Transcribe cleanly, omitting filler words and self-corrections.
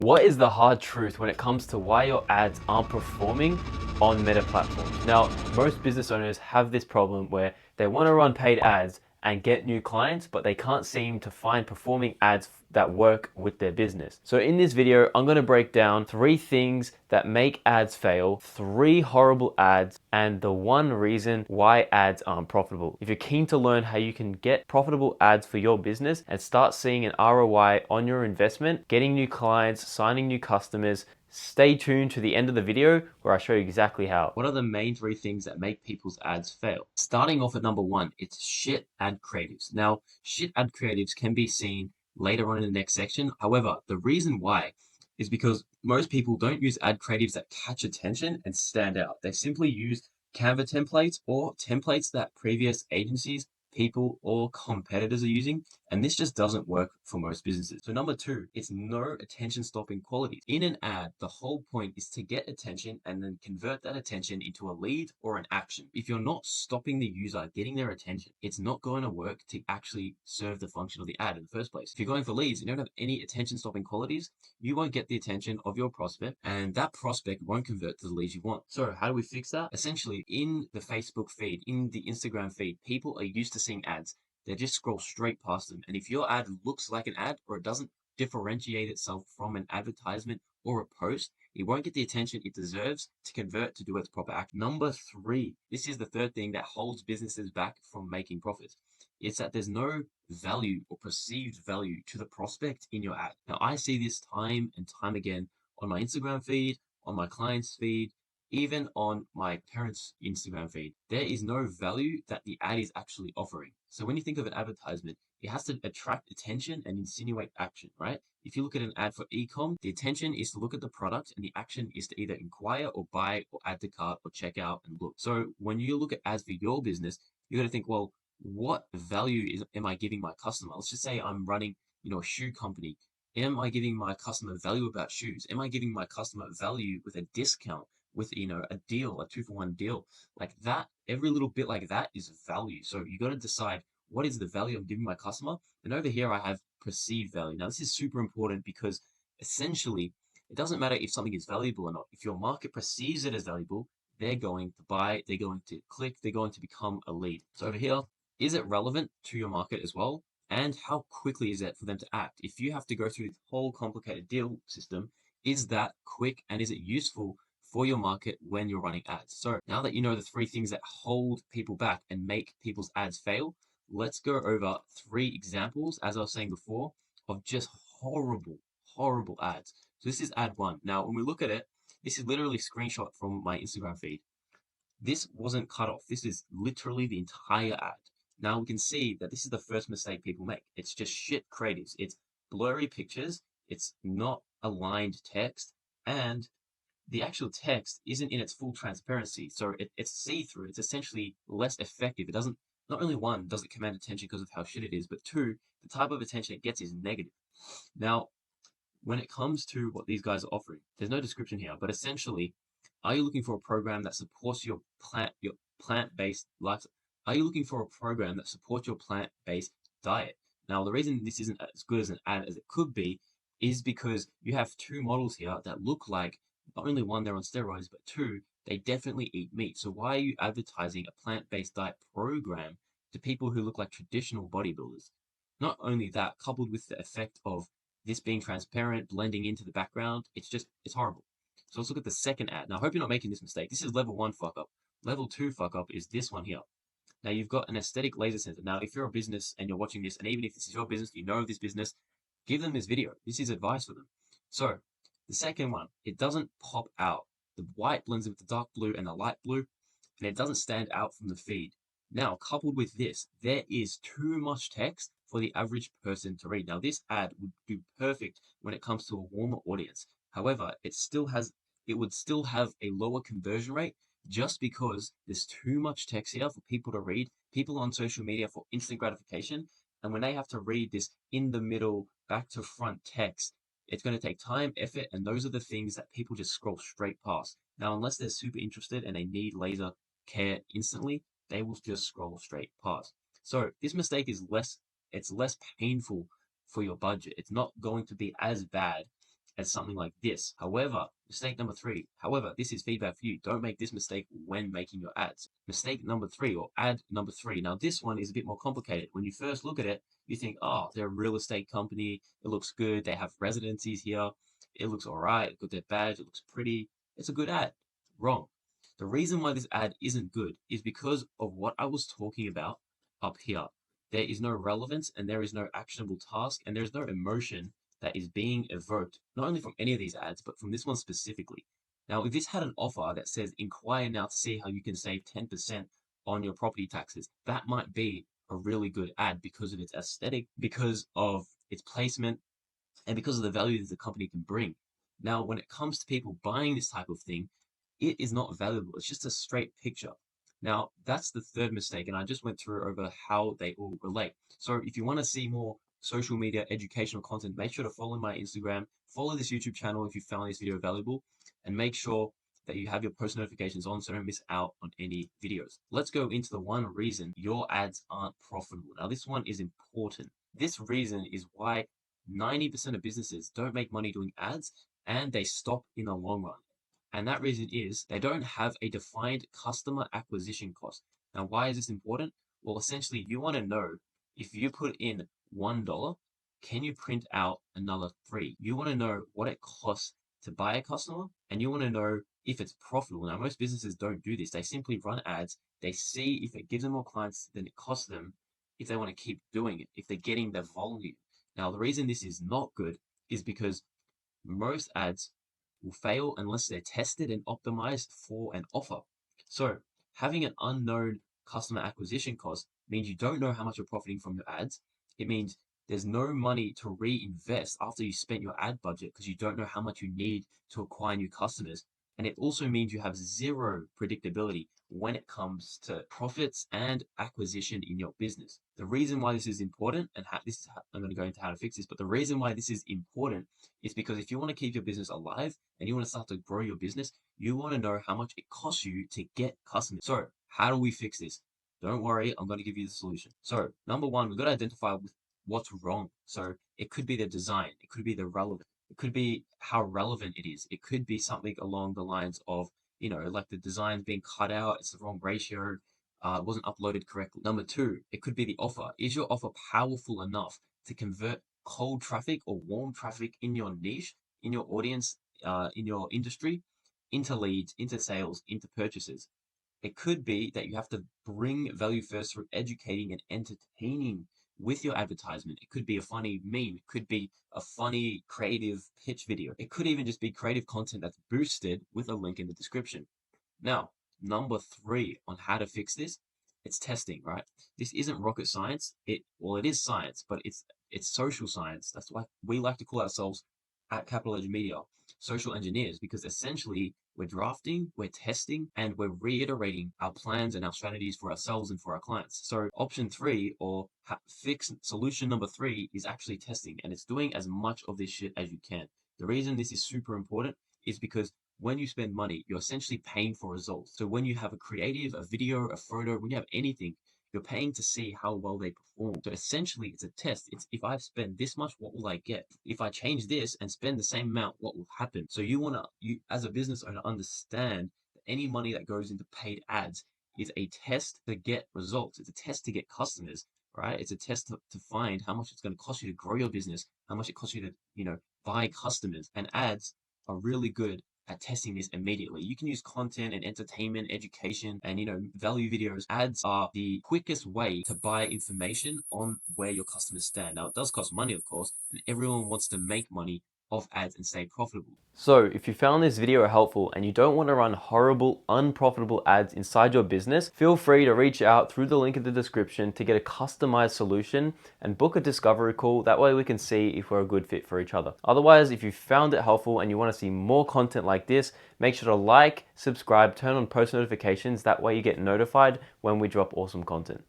What is the hard truth when it comes to why your ads aren't performing on Meta platforms? Now, most business owners have this problem where they want to run paid ads and get new clients, but they can't seem to find performing ads that work with their business. So in this video, I'm going to break down 3 things that make ads fail, 3 horrible ads, and the one reason why ads aren't profitable. If you're keen to learn how you can get profitable ads for your business and start seeing an ROI on your investment, getting new clients, signing new customers, stay tuned to the end of the video where I show you exactly how. What are the main 3 things that make people's ads fail? Starting off at number 1, it's shit ad creatives. Now, shit ad creatives can be seen later on in the next section. However, the reason why is because most people don't use ad creatives that catch attention and stand out. They simply use Canva templates or templates that previous agencies, people, or competitors are using, and this just doesn't work for most businesses. So number 2, it's no attention stopping quality. In an ad, the whole point is to get attention and then convert that attention into a lead or an action. If you're not stopping the user getting their attention, it's not going to work to actually serve the function of the ad in the first place. If you're going for leads and you don't have any attention stopping qualities, you won't get the attention of your prospect, and that prospect won't convert to the leads you want. So how do we fix that? Essentially, in the Facebook feed, in the Instagram feed, people are used to seeing ads. They just scroll straight past them. And if your ad looks like an ad or it doesn't differentiate itself from an advertisement or a post, it won't get the attention it deserves to convert to do its proper action. Number 3, this is the third thing that holds businesses back from making profits. It's that there's no value or perceived value to the prospect in your ad. Now, I see this time and time again on my Instagram feed, on my client's feed, even on my parents' Instagram feed. There is no value that the ad is actually offering. So when you think of an advertisement, it has to attract attention and insinuate action, right? If you look at an ad for e-com, the attention is to look at the product and the action is to either inquire or buy or add to cart or check out and look. So when you look at ads for your business, you got to think, well, what value am I giving my customer? Let's just say I'm running, a shoe company. Am I giving my customer value about shoes? Am I giving my customer value with a discount, with a deal, a 2-for-1 deal? Like that, every little bit like that is value. So you got to decide, what is the value I'm giving my customer? And over here I have perceived value. Now this is super important because essentially it doesn't matter if something is valuable or not. If your market perceives it as valuable, they're going to buy, they're going to click, they're going to become a lead. So over here, is it relevant to your market as well? And how quickly is it for them to act? If you have to go through this whole complicated deal system, is that quick and is it useful for your market when you're running ads? So now that you know the 3 things that hold people back and make people's ads fail, let's go over 3 examples, as I was saying before, of just horrible, horrible ads. So this is ad 1. Now, when we look at it, this is literally a screenshot from my Instagram feed. This wasn't cut off. This is literally the entire ad. Now we can see that this is the first mistake people make. It's just shit creatives. It's blurry pictures. It's not aligned text. And the actual text isn't in its full transparency. So it's see-through. It's essentially less effective. It doesn't, not only one, doesn't command attention because of how shit it is, but 2, the type of attention it gets is negative. Now, when it comes to what these guys are offering, there's no description here, but essentially, are you looking for a program that supports your plant-based lifestyle? Are you looking for a program that supports your plant-based diet? Now, the reason this isn't as good as an ad as it could be is because you have 2 models here that look like, not only 1, they're on steroids, but 2, they definitely eat meat. So why are you advertising a plant-based diet program to people who look like traditional bodybuilders? Not only that, coupled with the effect of this being transparent, blending into the background, it's horrible. So let's look at the second ad. Now, I hope you're not making this mistake. This is level 1 fuck up. Level 2 fuck up is this one here. Now, you've got an aesthetic laser center. Now, if you're a business and you're watching this, and even if this is your business, you know of this business, give them this video. This is advice for them. So, the second one, it doesn't pop out. The white blends with the dark blue and the light blue, and it doesn't stand out from the feed. Now, coupled with this, there is too much text for the average person to read. Now, this ad would do perfect when it comes to a warmer audience. However, it would still have a lower conversion rate just because there's too much text here for people to read. People on social media for instant gratification, and when they have to read this in the middle, back to front text, it's going to take time, effort, and those are the things that people just scroll straight past. Now, unless they're super interested and they need laser care instantly, they will just scroll straight past. So this mistake it's less painful for your budget. It's not going to be as bad as something like this. However, mistake number three, however, this is feedback for you. Don't make this mistake when making your ads. Mistake number three, or ad number three. Now, this one is a bit more complicated. When you first look at it, you think, oh, they're a real estate company. It looks good. They have residencies here. It looks all right. Got their badge. It looks pretty. It's a good ad. Wrong. The reason why this ad isn't good is because of what I was talking about up here. There is no relevance and there is no actionable task and there's no emotion that is being evoked, not only from any of these ads, but from this one specifically. Now, if this had an offer that says, inquire now to see how you can save 10% on your property taxes, that might be a really good ad because of its aesthetic, because of its placement, and because of the value that the company can bring. Now, when it comes to people buying this type of thing, it is not valuable. It's just a straight picture. Now, that's the third mistake, and I just went through over how they all relate. So if you want to see more social media educational content, make sure to follow my Instagram, follow this YouTube channel if you found this video valuable, and make sure that you have your post notifications on so don't miss out on any videos. Let's go into the one reason your ads aren't profitable. Now, this one is important. This reason is why 90% of businesses don't make money doing ads and they stop in the long run. And that reason is they don't have a defined customer acquisition cost. Now, why is this important? Well, essentially, you want to know if you put in $1, can you print out another three? You want to know what it costs to buy a customer, and you want to know if it's profitable. Now, most businesses don't do this. They simply run ads. They see if it gives them more clients than it costs them, if they want to keep doing it, if they're getting the volume. Now, the reason this is not good is because most ads will fail unless they're tested and optimized for an offer. So having an unknown customer acquisition cost means you don't know how much you're profiting from your ads. It means there's no money to reinvest after you spent your ad budget because you don't know how much you need to acquire new customers. And it also means you have zero predictability when it comes to profits and acquisition in your business. The reason why this is important, and I'm going to go into how to fix this, but the reason why this is important is because if you want to keep your business alive and you want to start to grow your business, you want to know how much it costs you to get customers. So how do we fix this? Don't worry, I'm going to give you the solution. So number one, we've got to identify what's wrong. So it could be the design, it could be the relevance, it could be how relevant it is. It could be something along the lines of, like the design's being cut out, it's the wrong ratio, it wasn't uploaded correctly. Number two, it could be the offer. Is your offer powerful enough to convert cold traffic or warm traffic in your niche, in your audience, in your industry, into leads, into sales, into purchases? It could be that you have to bring value first through educating and entertaining with your advertisement. It could be a funny meme. It could be a funny creative pitch video. It could even just be creative content that's boosted with a link in the description. Now, number three on how to fix this, it's testing, right? This isn't rocket science. It is science, but it's social science. That's why we like to call ourselves at Capital Edge Media social engineers, because essentially we're drafting, we're testing, and we're reiterating our plans and our strategies for ourselves and for our clients. So option three, or fix solution number three, is actually testing, and it's doing as much of this shit as you can. The reason this is super important is because when you spend money, you're essentially paying for results. So when you have a creative, a video, a photo, when you have anything, you're paying to see how well they perform. So essentially, it's a test. It's, if I spend this much, what will I get? If I change this and spend the same amount, what will happen? So you as a business owner, understand that any money that goes into paid ads is a test to get results. It's a test to get customers, right? It's a test to find how much it's going to cost you to grow your business, how much it costs you to, buy customers. And ads are really good at testing this immediately. You can use content and entertainment, education, and value videos. Ads are the quickest way to buy information on where your customers stand. Now, it does cost money, of course, and everyone wants to make money off ads and stay profitable. So if you found this video helpful and you don't want to run horrible, unprofitable ads inside your business, feel free to reach out through the link in the description to get a customized solution and book a discovery call. That way we can see if we're a good fit for each other. Otherwise, if you found it helpful and you want to see more content like this, make sure to like, subscribe, turn on post notifications. That way you get notified when we drop awesome content.